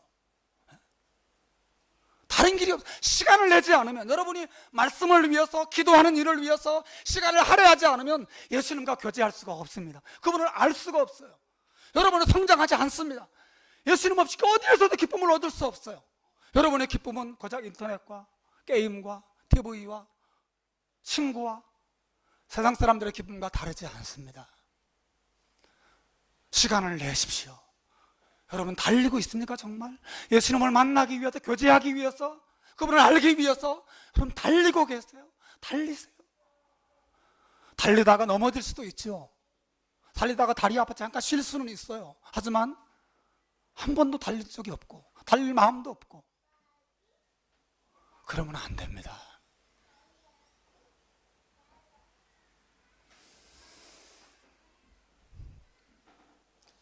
다른 길이 없어요. 시간을 내지 않으면, 여러분이 말씀을 위해서 기도하는 일을 위해서 시간을 할애하지 않으면 예수님과 교제할 수가 없습니다. 그분을 알 수가 없어요. 여러분은 성장하지 않습니다. 예수님 없이 어디에서도 기쁨을 얻을 수 없어요. 여러분의 기쁨은 고작 인터넷과 게임과 TV와 친구와 세상 사람들의 기쁨과 다르지 않습니다. 시간을 내십시오. 여러분 달리고 있습니까? 정말 예수님을 만나기 위해서, 교제하기 위해서, 그분을 알기 위해서 여러분 달리고 계세요? 달리세요. 달리다가 넘어질 수도 있죠. 달리다가 다리 아파 잠깐 쉴 수는 있어요. 하지만 한 번도 달릴 적이 없고 달릴 마음도 없고 그러면 안 됩니다.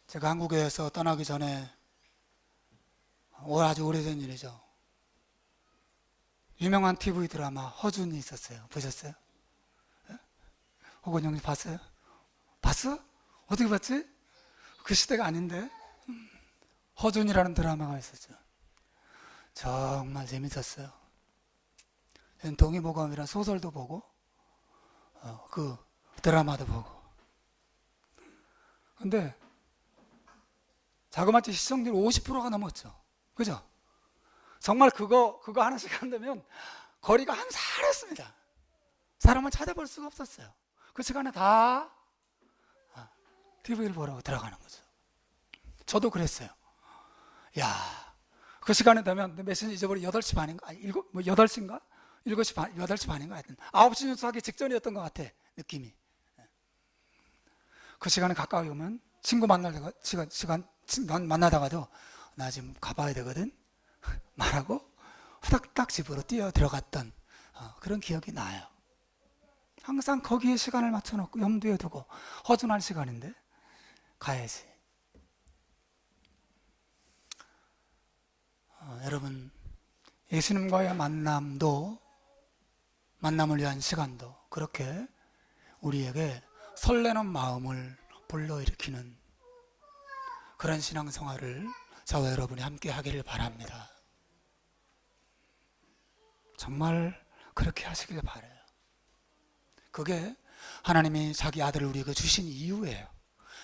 제가 한국에서 떠나기 전에 아주 오래된 일이죠. 유명한 TV 드라마 허준이 있었어요. 보셨어요? 혹은 형님 봤어요? 봤어? 어떻게 봤지? 그 시대가 아닌데. 허준이라는 드라마가 있었죠. 정말 재밌었어요. 동의보감이라는 소설도 보고 그 드라마도 보고. 근데 자그마치 시청률 50%가 넘었죠. 그죠? 정말 그거 하는 시간 되면 거리가 한산했습니다. 사람을 찾아볼 수가 없었어요. 그 시간에 다 TV를 보러 들어가는 거죠. 저도 그랬어요. 야, 그 시간에 되면 몇 시인지 잊어버려. 8시 반인가? 8시인가? 7시 반, 8시 반인가? 하여튼 9시 뉴스 하기 직전이었던 것 같아, 느낌이. 그 시간에 가까이 오면 친구 만나다가도 나 지금 가봐야 되거든? 말하고 후닥닥 집으로 뛰어 들어갔던 그런 기억이 나요. 항상 거기에 시간을 맞춰놓고 염두에 두고 허준할 시간인데 가야지. 여러분, 예수님과의 만남을 위한 시간도 그렇게 우리에게 설레는 마음을 불러일으키는 그런 신앙생활을 저와 여러분이 함께 하기를 바랍니다. 정말 그렇게 하시길 바라요. 그게 하나님이 자기 아들을 우리에게 주신 이유예요.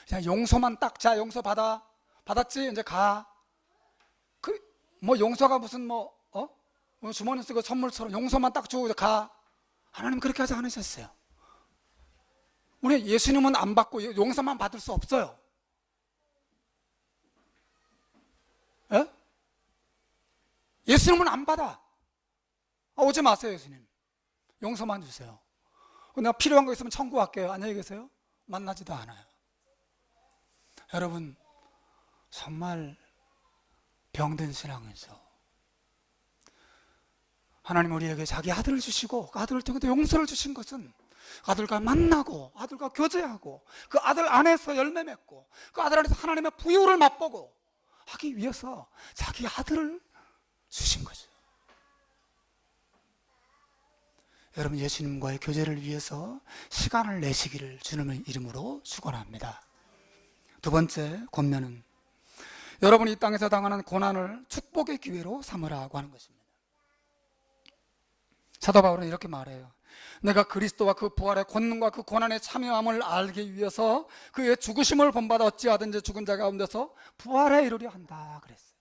그냥 용서만 딱, 자, 용서 받았지? 이제 가. 용서가 무슨 주머니 쓰고 선물처럼 용서만 딱 주고 가. 하나님 그렇게 하지 않으셨어요. 우리 예수님은 안 받고 용서만 받을 수 없어요. 예? 예수님은 안 받아. 오지 마세요, 예수님. 용서만 주세요. 내가 필요한 거 있으면 청구할게요. 안녕히 계세요. 만나지도 않아요. 여러분, 정말 병든 신앙이죠. 하나님 우리에게 자기 아들을 주시고 그 아들을 통해서 용서를 주신 것은 아들과 만나고 아들과 교제하고 그 아들 안에서 열매 맺고 그 아들 안에서 하나님의 부유를 맛보고 하기 위해서 자기 아들을 주신 거죠. 여러분, 예수님과의 교제를 위해서 시간을 내시기를 주님의 이름으로 축원합니다. 두 번째 권면은 여러분이 이 땅에서 당하는 고난을 축복의 기회로 삼으라고 하는 것입니다. 사도 바울은 이렇게 말해요. 내가 그리스도와 그 부활의 권능과 그 고난의 참여함을 알기 위해서 그의 죽으심을 본받아 어찌하든지 죽은 자 가운데서 부활에 이르려 한다 그랬어요.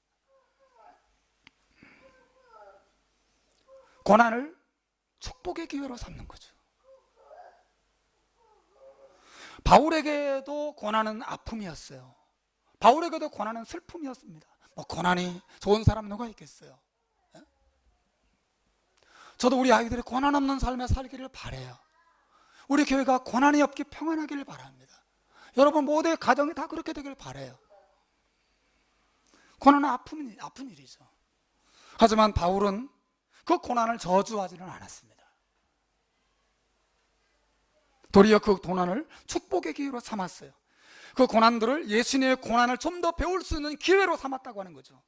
고난을 축복의 기회로 삼는 거죠. 바울에게도 고난은 아픔이었어요. 바울에게도 고난은 슬픔이었습니다. 고난이 좋은 사람 누가 있겠어요? 저도 우리 아이들이 고난 없는 삶에 살기를 바라요. 우리 교회가 고난이 없게 평안하기를 바랍니다. 여러분 모두의 가정이 다 그렇게 되길 바라요. 고난은 아픈 일이죠. 하지만 바울은 그 고난을 저주하지는 않았습니다. 도리어 그 고난을 축복의 기회로 삼았어요. 그 고난들을 예수님의 고난을 좀 더 배울 수 있는 기회로 삼았다고 하는 거죠.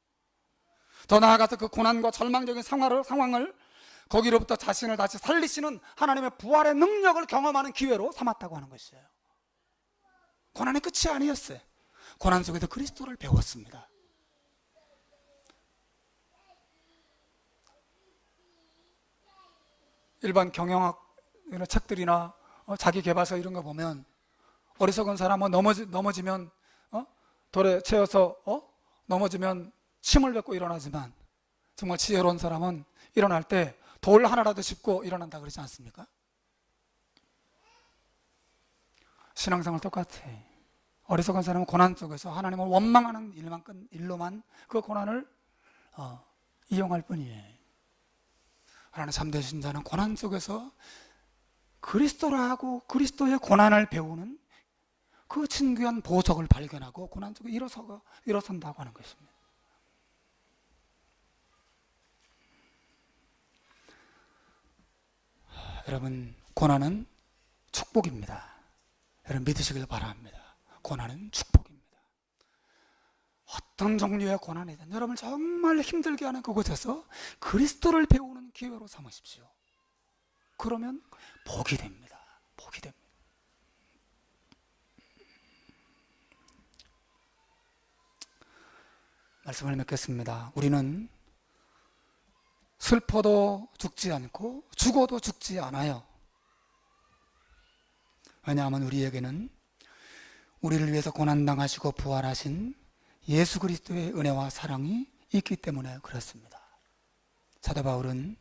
더 나아가서 그 고난과 절망적인 상황을 거기로부터 자신을 다시 살리시는 하나님의 부활의 능력을 경험하는 기회로 삼았다고 하는 것이에요. 고난의 끝이 아니었어요. 고난 속에서 그리스도를 배웠습니다. 일반 경영학 이런 책들이나 자기 개발서 이런 거 보면 어리석은 사람은 넘어지면 돌에 채여서 넘어지면 침을 뱉고 일어나지만 정말 지혜로운 사람은 일어날 때 돌 하나라도 짚고 일어난다 그러지 않습니까? 신앙생활 똑같아. 어리석은 사람은 고난 속에서 하나님을 원망하는 일로만 그 고난을 이용할 뿐이에요. 하나님 참되신 자는 고난 속에서 그리스도라 하고 그리스도의 고난을 배우는 그 진귀한 보석을 발견하고 고난 속에 일어선다고 하는 것입니다. 여러분, 고난은 축복입니다. 여러분 믿으시길 바랍니다. 고난은 축복입니다. 어떤 종류의 고난이든 여러분을 정말 힘들게 하는 그곳에서 그리스도를 배우는 기회로 삼으십시오. 그러면 복이 됩니다. 복이 됩니다. 말씀을 맺겠습니다. 우리는 슬퍼도 죽지 않고 죽어도 죽지 않아요. 왜냐하면 우리에게는 우리를 위해서 고난당하시고 부활하신 예수 그리스도의 은혜와 사랑이 있기 때문에 그렇습니다. 사도 바울은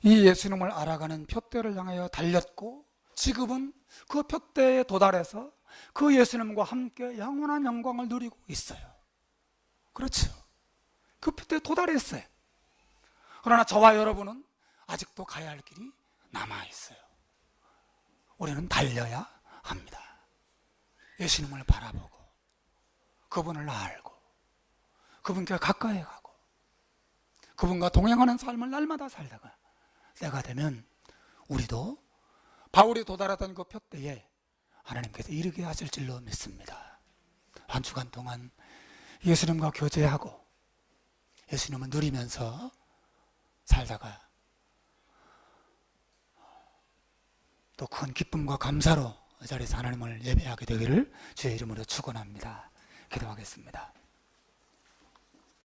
이 예수님을 알아가는 표대를 향하여 달렸고 지금은 그 표대에 도달해서 그 예수님과 함께 영원한 영광을 누리고 있어요. 그렇죠. 그 표대에 도달했어요. 그러나 저와 여러분은 아직도 가야 할 길이 남아있어요. 우리는 달려야 합니다. 예수님을 바라보고 그분을 알고 그분께 가까이 가고 그분과 동행하는 삶을 날마다 살다가 때가 되면 우리도 바울이 도달하던 그 표대에 하나님께서 이르게 하실 줄로 믿습니다. 한 주간 동안 예수님과 교제하고 예수님을 누리면서 살다가 또 큰 기쁨과 감사로 이 자리에서 하나님을 예배하게 되기를 주의 이름으로 축원합니다. 기도하겠습니다.